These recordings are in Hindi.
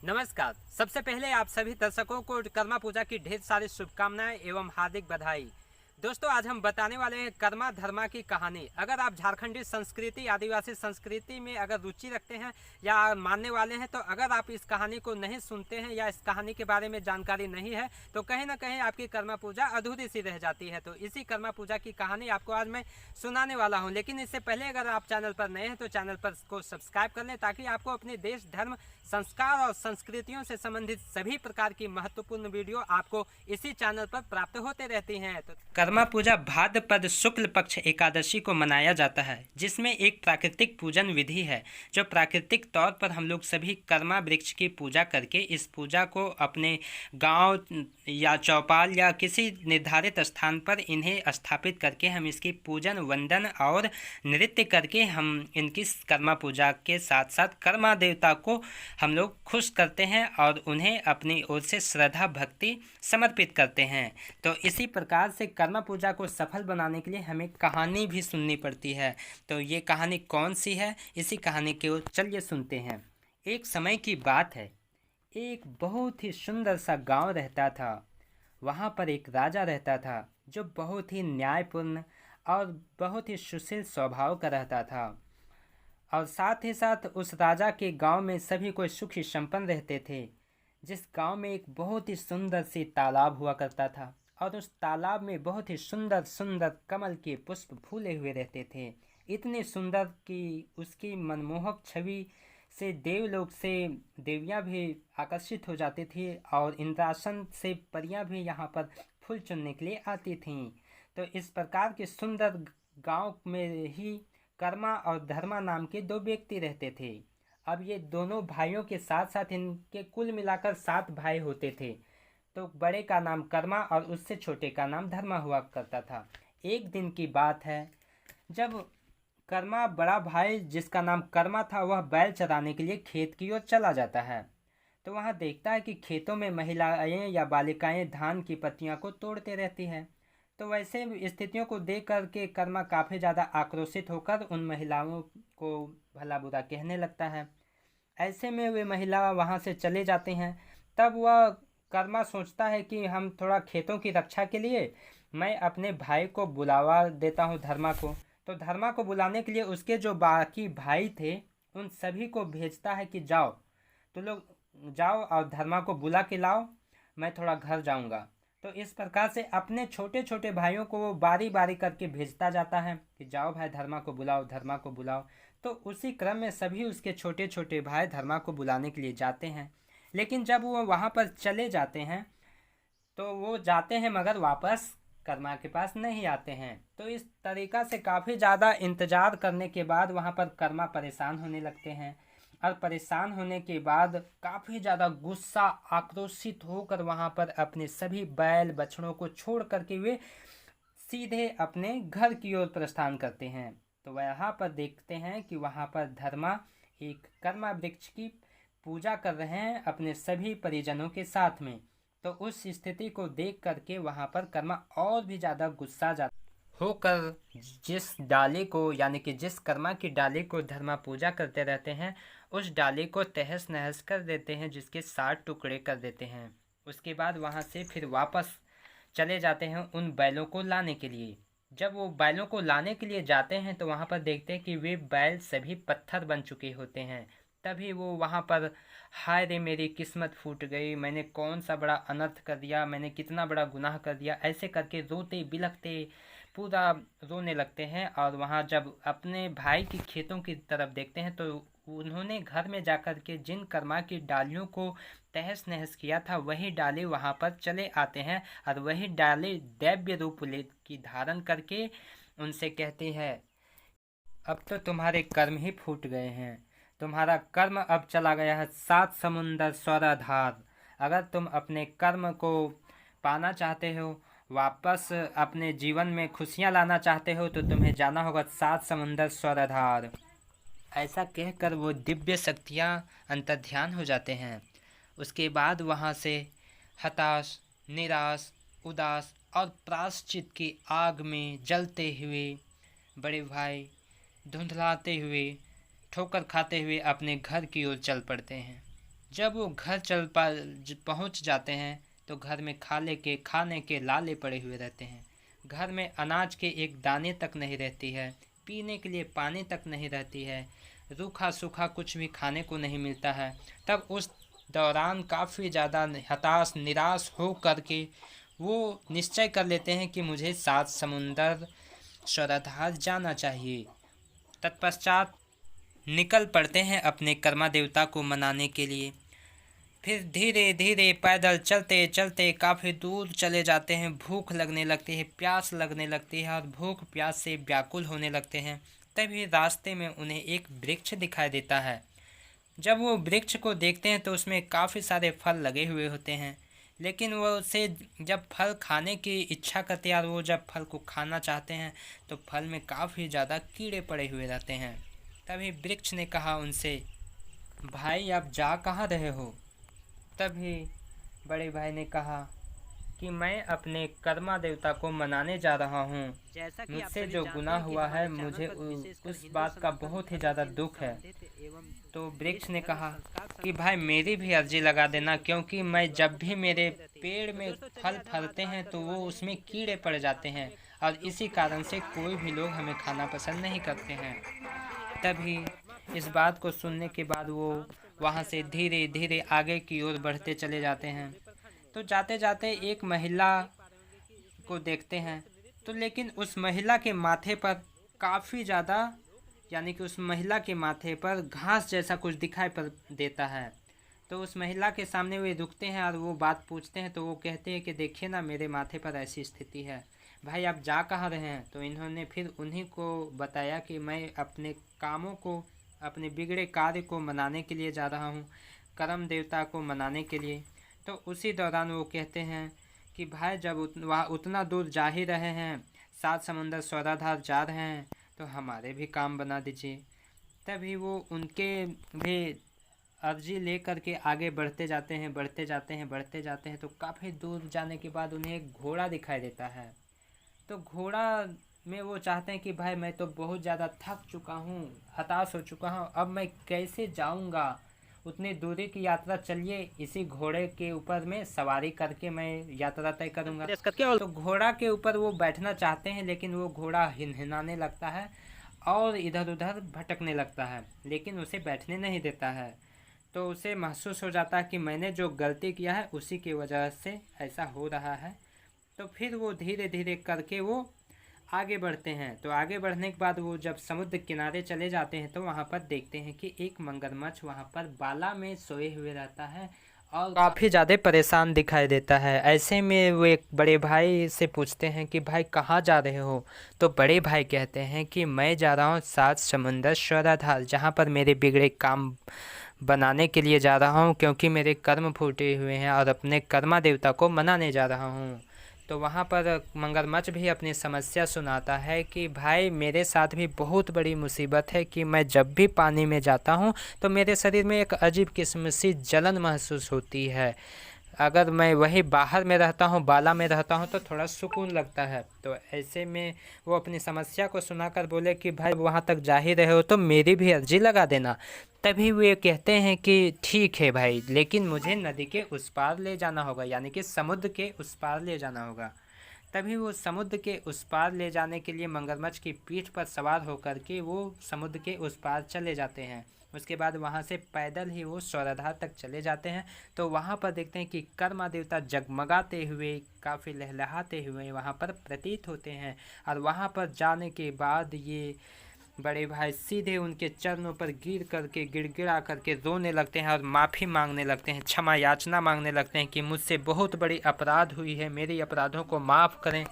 नमस्कार। सबसे पहले आप सभी दर्शकों को कर्मा पूजा की ढेर सारी शुभकामनाएं एवं हार्दिक बधाई। दोस्तों, आज हम बताने वाले हैं कर्मा धर्मा की कहानी। अगर आप झारखंडी संस्कृति, आदिवासी संस्कृति में अगर रुचि रखते हैं या मानने वाले हैं, तो अगर आप इस कहानी को नहीं सुनते हैं या इस कहानी के बारे में जानकारी नहीं है, तो कहीं ना कहीं आपकी कर्मा पूजा अधूरी सी रह जाती है। तो इसी कर्मा पूजा की कहानी आपको आज मैं सुनाने वाला हूं। लेकिन इससे पहले अगर आप चैनल पर नए हैं तो चैनल पर को सब्सक्राइब कर लें, ताकि आपको अपने देश, धर्म, संस्कार और संस्कृतियों से संबंधित सभी प्रकार की महत्वपूर्ण वीडियो आपको इसी चैनल पर प्राप्त होते रहती हैं। तो कर्मा पूजा भाद्रपद शुक्ल पक्ष एकादशी को मनाया जाता है, जिसमें एक प्राकृतिक पूजन विधि है। जो प्राकृतिक तौर पर हम लोग सभी कर्मा वृक्ष की पूजा करके इस पूजा को अपने गांव या चौपाल या किसी निर्धारित स्थान पर इन्हें स्थापित करके हम इसकी पूजन, वंदन और नृत्य करके हम इनकी कर्मा पूजा के साथ साथ कर्मा देवता को हम लोग खुश करते हैं और उन्हें अपनी ओर से श्रद्धा भक्ति समर्पित करते हैं। तो इसी प्रकार से कर्मा पूजा को सफल बनाने के लिए हमें कहानी भी सुननी पड़ती है। तो ये कहानी कौन सी है, इसी कहानी को चलिए सुनते हैं। एक समय की बात है, एक बहुत ही सुंदर सा गांव रहता था। वहाँ पर एक राजा रहता था जो बहुत ही न्यायपूर्ण और बहुत ही सुशील स्वभाव का रहता था। और साथ ही साथ उस राजा के गांव में सभी कोई सुखी संपन्न रहते थे। जिस गांव में एक बहुत ही सुंदर सी तालाब हुआ करता था और उस तालाब में बहुत ही सुंदर सुंदर कमल के पुष्प फूले हुए रहते थे। इतने सुंदर कि उसकी मनमोहक छवि से देवलोक से देवियां भी आकर्षित हो जाती थी और इंद्रासन से परियां भी यहाँ पर फूल चुनने के लिए आती थीं। तो इस प्रकार के सुंदर गांव में ही कर्मा और धर्मा नाम के दो व्यक्ति रहते थे। अब ये दोनों भाइयों के साथ साथ इनके कुल मिलाकर 7 भाई होते थे। तो बड़े का नाम कर्मा और उससे छोटे का नाम धर्मा हुआ करता था। एक दिन की बात है, जब कर्मा बड़ा भाई जिसका नाम कर्मा था वह बैल चराने के लिए खेत की ओर चला जाता है। तो वहाँ देखता है कि खेतों में महिलाएं या बालिकाएं धान की पत्तियां को तोड़ते रहती हैं। तो वैसे स्थितियों को देख कर के कर्मा काफ़ी ज़्यादा आक्रोशित होकर उन महिलाओं को भला बुरा कहने लगता है। ऐसे में वे महिला वहाँ से चले जाते हैं। तब वह कर्मा सोचता है कि हम थोड़ा खेतों की रक्षा के लिए मैं अपने भाई को बुलावा देता हूँ, धर्मा को। तो धर्मा को बुलाने के लिए उसके जो बाकी भाई थे उन सभी को भेजता है कि जाओ, तो लोग जाओ और धर्मा को बुला के लाओ, मैं थोड़ा घर जाऊँगा। तो इस प्रकार से अपने छोटे छोटे भाइयों को वो बारी बारी करके भेजता जाता है कि जाओ भाई, धर्मा को बुलाओ, धर्मा को बुलाओ। तो उसी क्रम में सभी उसके छोटे छोटे भाई धर्मा को बुलाने के लिए जाते हैं। लेकिन जब वो वहाँ पर चले जाते हैं तो वो जाते हैं मगर वापस कर्मा के पास नहीं आते हैं। तो इस तरीक़ा से काफ़ी ज़्यादा इंतज़ार करने के बाद वहाँ पर कर्मा परेशान होने लगते हैं। और परेशान होने के बाद काफ़ी ज़्यादा गुस्सा, आक्रोशित होकर वहाँ पर अपने सभी बैल बछड़ों को छोड़ करके वे सीधे अपने घर की ओर प्रस्थान करते हैं। तो वहाँ पर देखते हैं कि वहाँ पर धर्मा एक कर्मा वृक्ष की पूजा कर रहे हैं अपने सभी परिजनों के साथ में। तो उस स्थिति को देख करके वहाँ पर कर्मा और भी ज़्यादा गुस्सा जाता होकर जिस डाले को, यानी कि जिस कर्मा की डाले को धर्मा पूजा करते रहते हैं, उस डाले को तहस नहस कर देते हैं, जिसके 60 टुकड़े कर देते हैं। उसके बाद वहाँ से फिर वापस चले जाते हैं उन बैलों को लाने के लिए। जब वो बैलों को लाने के लिए जाते हैं तो वहाँ पर देखते हैं कि वे बैल सभी पत्थर बन चुके होते हैं। तभी वो वहाँ पर, हाय रे मेरी किस्मत फूट गई, मैंने कौन सा बड़ा अनर्थ कर दिया, मैंने कितना बड़ा गुनाह कर दिया, ऐसे करके रोते बिलखते पूरा रोने लगते हैं। और वहाँ जब अपने भाई की खेतों की तरफ देखते हैं तो उन्होंने घर में जाकर के जिन कर्मा की डालियों को तहस नहस किया था वही डाले वहाँ पर चले आते हैं और वही डाले दैव्य रूप ले की धारण करके उनसे कहते हैं, अब तो तुम्हारे कर्म ही फूट गए हैं, तुम्हारा कर्म अब चला गया है 7 समुंदर स्वराधार। अगर तुम अपने कर्म को पाना चाहते हो, वापस अपने जीवन में खुशियाँ लाना चाहते हो, तो तुम्हें जाना होगा 7 समुंदर स्वराधार। ऐसा कहकर वो दिव्य शक्तियाँ अंतर्ध्यान हो जाते हैं। उसके बाद वहाँ से हताश, निराश, उदास और प्रायश्चित की आग में जलते हुए बड़े भाई धुंधलाते हुए, ठोकर खाते हुए अपने घर की ओर चल पड़ते हैं। जब वो घर पहुंच जाते हैं तो घर में खाने के लाले पड़े हुए रहते हैं। घर में अनाज के एक दाने तक नहीं रहती है, पीने के लिए पानी तक नहीं रहती है, रूखा सूखा कुछ भी खाने को नहीं मिलता है। तब उस दौरान काफ़ी ज़्यादा हताश निराश हो करके वो निश्चय कर लेते हैं कि मुझे 7 समुंदर स्वराधार जाना चाहिए। तत्पश्चात निकल पड़ते हैं अपने कर्मा देवता को मनाने के लिए। फिर धीरे धीरे पैदल चलते चलते काफ़ी दूर चले जाते हैं। भूख लगने लगती है, प्यास लगने लगती है और भूख प्यास से व्याकुल होने लगते हैं। तभी रास्ते में उन्हें एक वृक्ष दिखाई देता है। जब वो वृक्ष को देखते हैं तो उसमें काफ़ी सारे फल लगे हुए होते हैं, लेकिन वो उसे जब फल खाने की इच्छा करते हैं और वो जब फल को खाना चाहते हैं तो फल में काफ़ी ज़्यादा कीड़े पड़े हुए रहते हैं। तभी वृक्ष ने कहा उनसे, भाई आप जा कहाँ रहे हो? तभी बड़े भाई ने कहा कि मैं अपने कर्मा देवता को मनाने जा रहा हूँ। मुझसे जो गुनाह हुआ है मुझे उस बात का बहुत ही ज़्यादा दुख है। तो वृक्ष ने कहा कि भाई मेरी भी अर्जी लगा देना, क्योंकि मैं जब भी मेरे पेड़ में फल फलते हैं तो वो उसमें कीड़े पड़ जाते हैं और इसी कारण से कोई भी लोग हमें खाना पसंद नहीं करते हैं। तभी इस बात को सुनने के बाद वो वहाँ से धीरे धीरे आगे की ओर बढ़ते चले जाते हैं। तो जाते जाते एक महिला को देखते हैं, तो लेकिन उस महिला के माथे पर काफ़ी ज़्यादा यानी कि उस महिला के माथे पर घास जैसा कुछ दिखाई पड़ देता है। तो उस महिला के सामने वे रुकते हैं और वो बात पूछते हैं। तो वो कहते हैं कि देखिए ना, मेरे माथे पर ऐसी स्थिति है, भाई आप जा कहाँ रहे हैं? तो इन्होंने फिर उन्हीं को बताया कि मैं अपने कामों को, अपने बिगड़े कार्य को मनाने के लिए जा रहा हूँ, कर्म देवता को मनाने के लिए। तो उसी दौरान वो कहते हैं कि भाई जब वहाँ उतना दूर जा ही रहे हैं, 7 समुंदर स्वराधार जा रहे हैं, तो हमारे भी काम बना दीजिए। तभी वो उनके भी अर्जी ले करके आगे बढ़ते जाते हैं, बढ़ते जाते हैं, बढ़ते जाते हैं। तो काफ़ी दूर जाने के बाद उन्हें एक घोड़ा दिखाई देता है। तो घोड़ा में वो चाहते हैं कि भाई मैं तो बहुत ज़्यादा थक चुका हूँ, हताश हो चुका हूँ, अब मैं कैसे जाऊँगा उतनी दूरी की यात्रा, चलिए इसी घोड़े के ऊपर में सवारी करके मैं यात्रा तय करूँगा। तो घोड़ा के ऊपर वो बैठना चाहते हैं, लेकिन वो घोड़ा हिनहिनाने लगता है और इधर उधर भटकने लगता है, लेकिन उसे बैठने नहीं देता है। तो उसे महसूस हो जाता है कि मैंने जो गलती किया है उसी की वजह से ऐसा हो रहा है। तो फिर वो धीरे धीरे करके वो आगे बढ़ते हैं। तो आगे बढ़ने के बाद वो जब समुद्र किनारे चले जाते हैं तो वहाँ पर देखते हैं कि एक मगरमच्छ वहाँ पर बाला में सोए हुए रहता है और काफ़ी ज़्यादा परेशान दिखाई देता है। ऐसे में वो एक बड़े भाई से पूछते हैं कि भाई कहाँ जा रहे हो? तो बड़े भाई कहते हैं कि मैं जा रहा हूँ 7 समुंदर स्वराधार, जहाँ पर मेरे बिगड़े काम बनाने के लिए जा रहा हूँ, क्योंकि मेरे कर्म फूटे हुए हैं और अपने कर्मा देवता को मनाने जा रहा हूँ। तो वहाँ पर मगरमच्छ भी अपनी समस्या सुनाता है कि भाई मेरे साथ भी बहुत बड़ी मुसीबत है कि मैं जब भी पानी में जाता हूँ तो मेरे शरीर में एक अजीब किस्म सी जलन महसूस होती है। अगर मैं वही बाहर में रहता हूँ, बाला में रहता हूँ, तो थोड़ा सुकून लगता है। तो ऐसे में वो अपनी समस्या को सुनाकर बोले कि भाई वहाँ तक जा ही रहे हो तो मेरी भी अर्जी लगा देना। तभी वे कहते हैं कि ठीक है भाई, लेकिन मुझे नदी के उस पार ले जाना होगा, यानी कि समुद्र के उस पार ले जाना होगा। तभी वो समुद्र के उस पार ले जाने के लिए मगरमच्छ की पीठ पर सवार होकर के वो समुद्र के उस पार चले जाते हैं। उसके बाद वहाँ से पैदल ही वो स्वराधार तक चले जाते हैं। तो वहाँ पर देखते हैं कि कर्मा देवता जगमगाते हुए, काफ़ी लहलहाते हुए वहाँ पर प्रतीत होते हैं। और वहाँ पर जाने के बाद ये बड़े भाई सीधे उनके चरणों पर गिर करके गिड़गिड़ा करके रोने लगते हैं और माफ़ी मांगने लगते हैं, क्षमा याचना मांगने लगते हैं कि मुझसे बहुत बड़ी अपराध हुई है, मेरी अपराधों को माफ़ करें।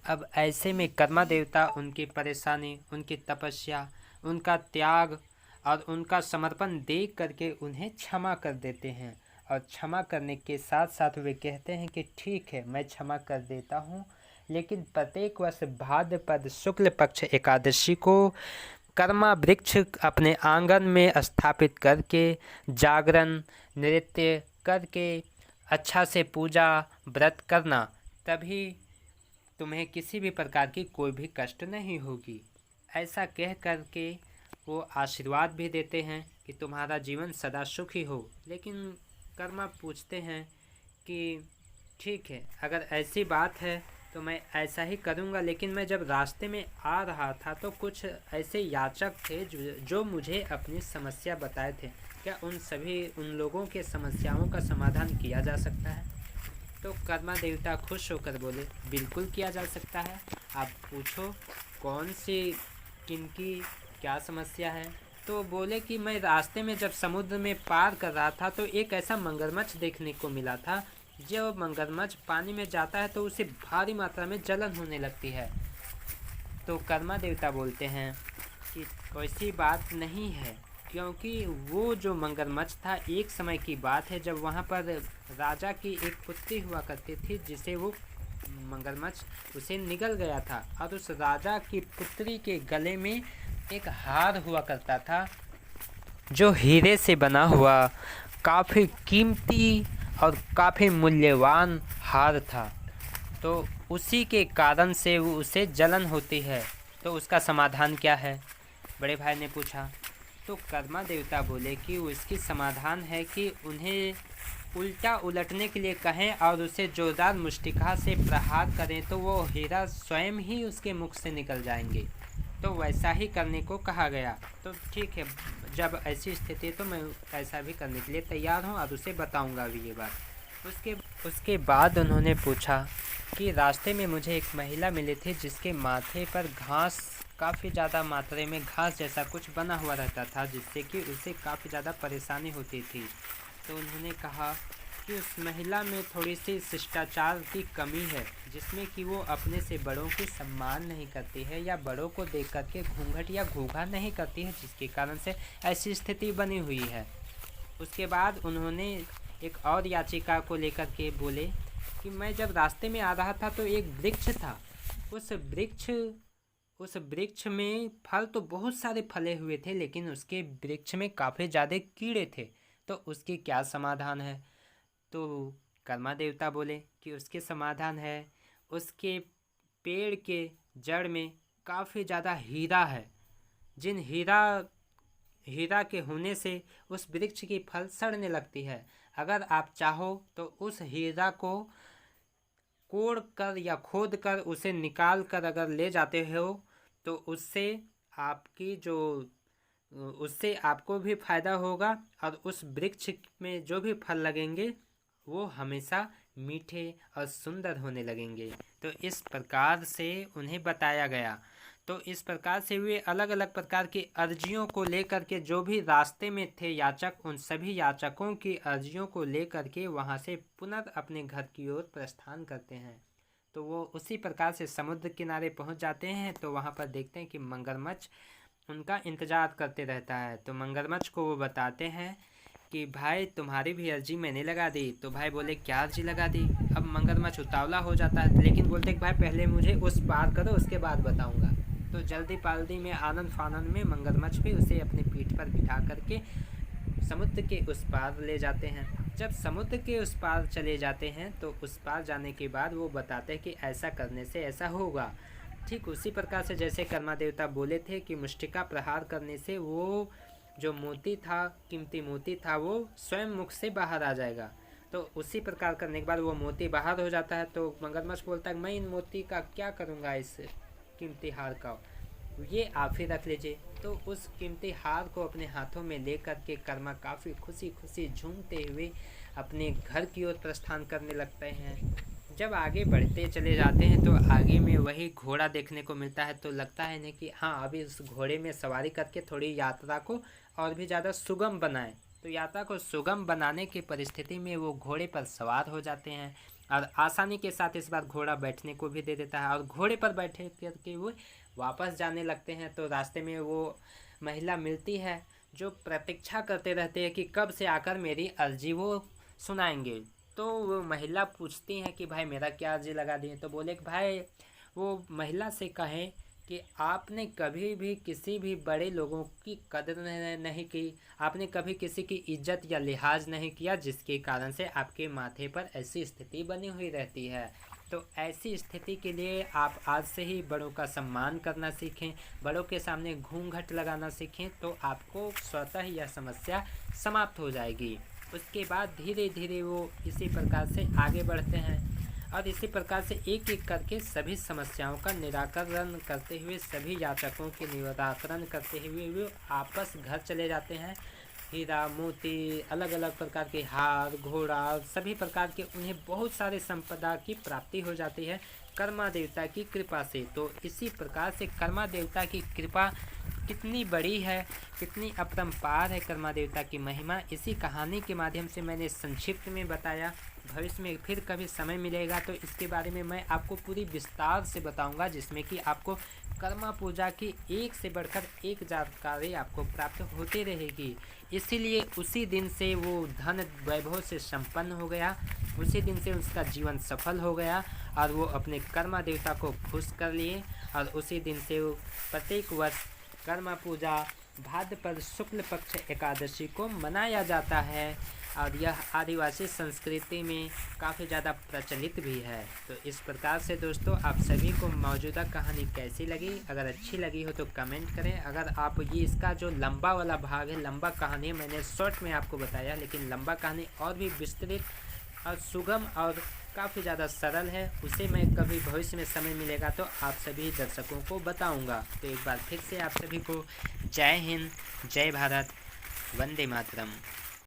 अब ऐसे में कर्मा देवता उनकी परेशानी, उनकी तपस्या, उनका त्याग और उनका समर्पण देख करके उन्हें क्षमा कर देते हैं। और क्षमा करने के साथ साथ वे कहते हैं कि ठीक है, मैं क्षमा कर देता हूँ, लेकिन प्रत्येक वर्ष भाद्रपद शुक्ल पक्ष एकादशी को कर्मा वृक्ष अपने आंगन में स्थापित करके जागरण नृत्य करके अच्छा से पूजा व्रत करना, तभी तुम्हें किसी भी प्रकार की कोई भी कष्ट नहीं होगी। ऐसा कह करके वो आशीर्वाद भी देते हैं। कि तुम्हारा जीवन सदा सुखी हो। लेकिन कर्मा पूछते हैं कि ठीक है, अगर ऐसी बात है तो मैं ऐसा ही करूँगा। लेकिन मैं जब रास्ते में आ रहा था तो कुछ ऐसे याचक थे जो मुझे अपनी समस्या बताए थे। क्या उन लोगों के समस्याओं का समाधान किया जा सकता है? तो कर्मा देवता खुश होकर बोले, बिल्कुल किया जा सकता है। आप पूछो कौन सी, किनकी क्या समस्या है। तो बोले कि मैं रास्ते में जब समुद्र में पार कर रहा था तो एक ऐसा मगरमच्छ देखने को मिला था। जब मगरमच्छ पानी में जाता है तो उसे भारी मात्रा में जलन होने लगती है। तो कर्मा देवता बोलते हैं कि वैसी बात नहीं है, क्योंकि वो जो मगरमच्छ था एक समय की बात है जब वहाँ पर राजा की एक पुत्री हुआ करती थी, जिसे वो मगरमच्छ उसे निगल गया था। और उस राजा की पुत्री के गले में एक हार हुआ करता था जो हीरे से बना हुआ काफ़ी कीमती और काफ़ी मूल्यवान हार था। तो उसी के कारण से वो उसे जलन होती है। तो उसका समाधान क्या है? बड़े भाई ने पूछा। तो कर्मा देवता बोले कि उसकी समाधान है कि उन्हें उल्टा उलटने के लिए कहें और उसे जोरदार मुष्टिका से प्रहार करें तो वो हीरा स्वयं ही उसके मुख से निकल जाएंगे। तो वैसा ही करने को कहा गया। तो ठीक है, जब ऐसी स्थिति है तो मैं ऐसा भी करने के लिए तैयार हूँ और उसे बताऊँगा भी ये बात। उसके बाद उन्होंने पूछा कि रास्ते में मुझे एक महिला मिली थी जिसके माथे पर घास, काफ़ी ज़्यादा मात्रा में घास जैसा कुछ बना हुआ रहता था, जिससे कि उसे काफ़ी ज़्यादा परेशानी होती थी। तो उन्होंने कहा कि उस महिला में थोड़ी सी शिष्टाचार की कमी है, जिसमें कि वो अपने से बड़ों की सम्मान नहीं करती है या बड़ों को देख करके घूंघट या घूंघा नहीं करती है, जिसके कारण से ऐसी स्थिति बनी हुई है। उसके बाद उन्होंने एक और याचिका को लेकर के बोले कि मैं जब रास्ते में आ रहा था तो एक वृक्ष था। उस वृक्ष में फल तो बहुत सारे फले हुए थे, लेकिन उसके वृक्ष में काफ़ी ज़्यादा कीड़े थे। तो उसकी क्या समाधान है? तो कर्मा देवता बोले कि उसके समाधान है, उसके पेड़ के जड़ में काफ़ी ज़्यादा हीरा है, जिन हीरा के होने से उस वृक्ष की फल सड़ने लगती है। अगर आप चाहो तो उस हीरा को कोड़ कर या खोद कर उसे निकाल कर अगर ले जाते हो तो उससे आपको भी फ़ायदा होगा और उस वृक्ष में जो भी फल लगेंगे वो हमेशा मीठे और सुंदर होने लगेंगे। तो इस प्रकार से उन्हें बताया गया। तो इस प्रकार से वे अलग अलग प्रकार की अर्जियों को लेकर के, जो भी रास्ते में थे याचक, उन सभी याचकों की अर्जियों को लेकर के वहाँ से पुनः अपने घर की ओर प्रस्थान करते हैं। तो वो उसी प्रकार से समुद्र किनारे पहुँच जाते हैं। तो वहाँ पर देखते हैं कि मगरमच्छ उनका इंतज़ार करते रहता है। तो मगरमच्छ को वो बताते हैं कि भाई तुम्हारी भी अर्जी मैंने लगा दी। तो भाई बोले क्या अर्जी लगा दी? अब मगरमच्छ उतावला हो जाता है, लेकिन बोलते कि भाई पहले मुझे उस पार करो, उसके बाद बताऊंगा। तो जल्दी पाल्दी में आनंद फानंद में मगरमच्छ भी उसे अपनी पीठ पर बिठा करके समुद्र के उस पार ले जाते हैं। जब समुद्र के उस पार चले जाते हैं तो उस पार जाने के बाद वो बताते हैं कि ऐसा करने से ऐसा होगा। ठीक उसी प्रकार से जैसे कर्मा देवता बोले थे कि मुष्टिका प्रहार करने से वो जो मोती था, कीमती मोती था, वो स्वयं मुख से बाहर आ जाएगा। तो उसी प्रकार करने के बाद वो मोती बाहर हो जाता है। तो मगरमच्छ बोलता है मैं इन मोती का क्या करूँगा, इस कीमती हार का, ये आप ही रख लीजिए। तो उस कीमती हार को अपने हाथों में लेकर के कर्मा काफ़ी खुशी खुशी झूमते हुए अपने घर की ओर प्रस्थान करने लगते हैं। जब आगे बढ़ते चले जाते हैं तो आगे में वही घोड़ा देखने को मिलता है। तो लगता है नहीं कि हाँ अभी उस घोड़े में सवारी करके थोड़ी यात्रा को और भी ज़्यादा सुगम बनाएं। तो यात्रा को सुगम बनाने की परिस्थिति में वो घोड़े पर सवार हो जाते हैं और आसानी के साथ इस बार घोड़ा बैठने को भी दे देता है और घोड़े पर बैठे करके वो वापस जाने लगते हैं। तो रास्ते में वो महिला मिलती है जो प्रतीक्षा करते रहते हैं कि कब से आकर मेरी अर्जी वो सुनाएंगे। तो वो महिला पूछती हैं कि भाई मेरा क्या अर्जी लगा दी? तो बोले कि भाई वो महिला से कहें कि आपने कभी भी किसी भी बड़े लोगों की कदर नहीं की, आपने कभी किसी की इज्जत या लिहाज नहीं किया, जिसके कारण से आपके माथे पर ऐसी स्थिति बनी हुई रहती है। तो ऐसी स्थिति के लिए आप आज से ही बड़ों का सम्मान करना सीखें, बड़ों के सामने घूंघट लगाना सीखें, तो आपको स्वतः ही यह समस्या समाप्त हो जाएगी। उसके बाद धीरे धीरे वो इसी प्रकार से आगे बढ़ते हैं और इसी प्रकार से एक एक करके सभी समस्याओं का निराकरण करते हुए, सभी याचकों के निराकरण करते हुए वो आपस घर चले जाते हैं। हीरा मोती, अलग अलग प्रकार के हार, घोड़ा, सभी प्रकार के उन्हें बहुत सारे संपदा की प्राप्ति हो जाती है कर्मा देवता की कृपा से। तो इसी प्रकार से कर्मा देवता की कृपा कितनी बड़ी है, कितनी अपरंपार है कर्मा देवता की महिमा, इसी कहानी के माध्यम से मैंने संक्षिप्त में बताया। भविष्य में फिर कभी समय मिलेगा तो इसके बारे में मैं आपको पूरी विस्तार से बताऊंगा, जिसमें कि आपको कर्मा पूजा की एक से बढ़कर एक जानकारी आपको प्राप्त होती रहेगी। इसीलिए उसी दिन से वो धन वैभव से संपन्न हो गया, उसी दिन से उसका जीवन सफल हो गया और वो अपने कर्मा देवता को खुश कर लिए। और उसी दिन से वो प्रत्येक वर्ष कर्मा पूजा भाद्रपद शुक्ल पक्ष एकादशी को मनाया जाता है और यह आदिवासी संस्कृति में काफ़ी ज़्यादा प्रचलित भी है। तो इस प्रकार से दोस्तों, आप सभी को मौजूदा कहानी कैसी लगी? अगर अच्छी लगी हो तो कमेंट करें। अगर आप ये इसका जो लंबा वाला भाग है, लंबा कहानी मैंने शॉर्ट में आपको बताया, लेकिन लंबा कहानी और भी विस्तृत और सुगम और काफ़ी ज़्यादा सरल है, उसे मैं कभी भविष्य में समय मिलेगा तो आप सभी दर्शकों को बताऊंगा। तो एक बार फिर से आप सभी को जय हिंद, जय भारत, वंदे मातरम।